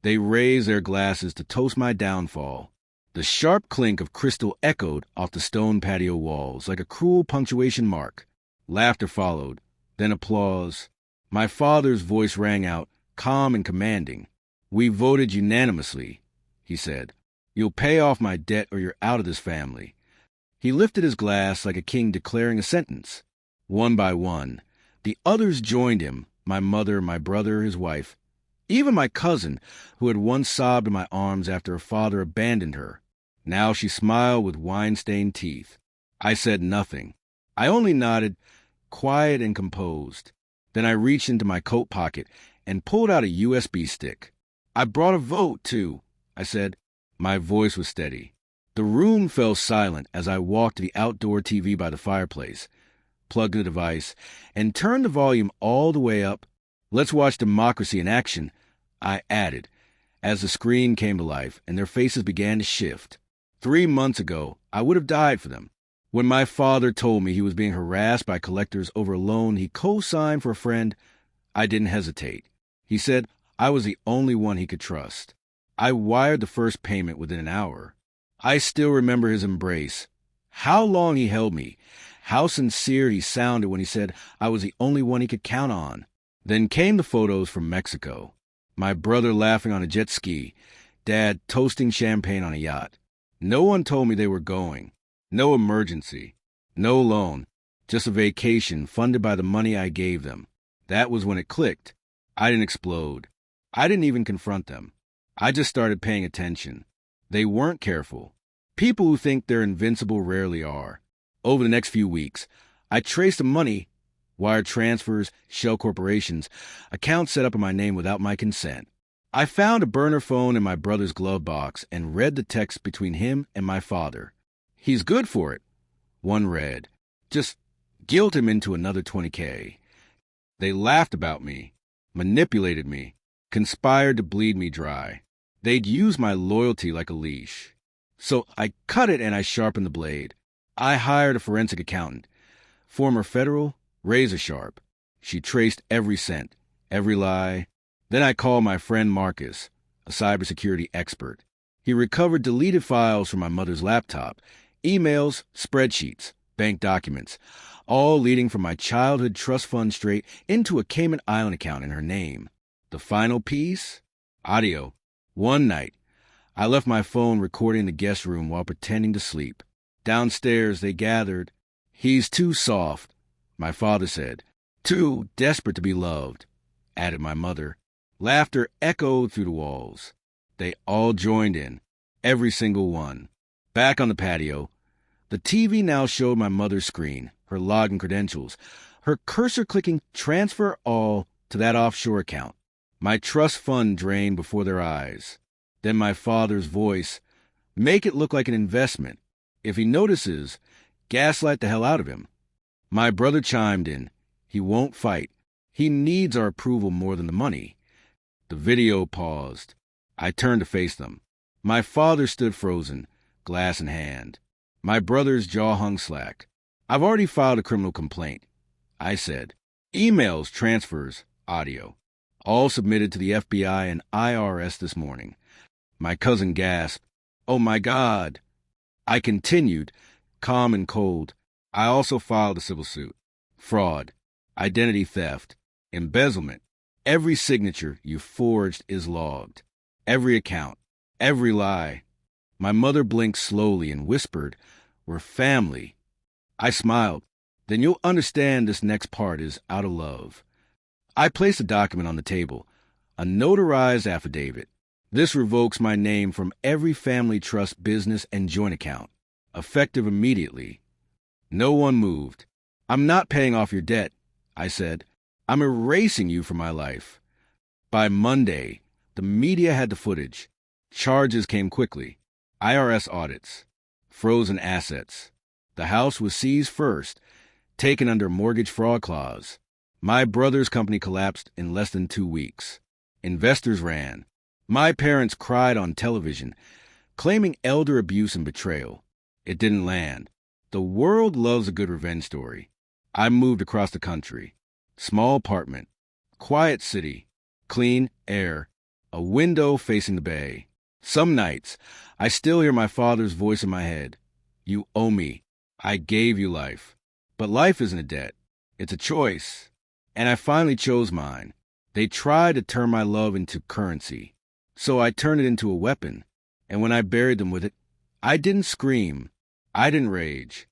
They raised their glasses to toast my downfall. The sharp clink of crystal echoed off the stone patio walls like a cruel punctuation mark. Laughter followed, then applause. My father's voice rang out, calm and commanding. "We voted unanimously," he said. "You'll pay off my debt or you're out of this family." He lifted his glass like a king declaring a sentence. One by one, the others joined him, my mother, my brother, his wife. Even my cousin, who had once sobbed in my arms after her father abandoned her. Now she smiled with wine-stained teeth. I said nothing. I only nodded, quiet and composed. Then I reached into my coat pocket and pulled out a USB stick. "I brought a vote, too," I said. My voice was steady. The room fell silent as I walked to the outdoor TV by the fireplace, plugged the device, and turned the volume all the way up. "Let's watch democracy in action," I added, as the screen came to life and their faces began to shift. 3 months ago, I would have died for them. When my father told me he was being harassed by collectors over a loan he co-signed for a friend, I didn't hesitate. He said I was the only one he could trust. I wired the first payment within an hour. I still remember his embrace. How long he held me. How sincere he sounded when he said I was the only one he could count on. Then came the photos from Mexico. My brother laughing on a jet ski. Dad toasting champagne on a yacht. No one told me they were going. No emergency. No loan. Just a vacation funded by the money I gave them. That was when it clicked. I didn't explode. I didn't even confront them. I just started paying attention. They weren't careful. People who think they're invincible rarely are. Over the next few weeks, I traced the money, wire transfers, shell corporations, accounts set up in my name without my consent. I found a burner phone in my brother's glove box and read the text between him and my father. "He's good for it," one read. "Just guilt him into another $20K. They laughed about me, manipulated me, conspired to bleed me dry. They'd use my loyalty like a leash. So I cut it and I sharpened the blade. I hired a forensic accountant, former federal, razor sharp. She traced every cent, every lie. Then I called my friend Marcus, a cybersecurity expert. He recovered deleted files from my mother's laptop, emails, spreadsheets, bank documents, all leading from my childhood trust fund straight into a Cayman Island account in her name. The final piece? Audio. One night, I left my phone recording in the guest room while pretending to sleep. Downstairs, they gathered. "He's too soft," my father said. "Too desperate to be loved," added my mother. Laughter echoed through the walls. They all joined in, every single one. Back on the patio, the TV now showed my mother's screen, her login credentials, her cursor clicking transfer all to that offshore account. My trust fund drained before their eyes. Then my father's voice, "Make it look like an investment. If he notices, gaslight the hell out of him." My brother chimed in. "He won't fight. He needs our approval more than the money." The video paused. I turned to face them. My father stood frozen, glass in hand. My brother's jaw hung slack. "I've already filed a criminal complaint," I said. "Emails, transfers, audio. All submitted to the FBI and IRS this morning." My cousin gasped. "Oh my God." I continued, calm and cold. "I also filed a civil suit. Fraud, identity theft, embezzlement. Every signature you forged is logged. Every account, every lie." My mother blinked slowly and whispered, "We're family." I smiled. "Then you'll understand this next part is out of love." I placed a document on the table, a notarized affidavit. "This revokes my name from every family trust business and joint account, effective immediately." No one moved. "I'm not paying off your debt," I said. "I'm erasing you from my life." By Monday, the media had the footage. Charges came quickly. IRS audits. Frozen assets. The house was seized first, taken under mortgage fraud clause. My brother's company collapsed in less than 2 weeks. Investors ran. My parents cried on television, claiming elder abuse and betrayal. It didn't land. The world loves a good revenge story. I moved across the country. Small apartment. Quiet city. Clean air. A window facing the bay. Some nights, I still hear my father's voice in my head. You owe me. I gave you life. But life isn't a debt. It's a choice. And I finally chose mine. They tried to turn my love into currency. So I turned it into a weapon. And when I buried them with it, I didn't scream. I didn't rage.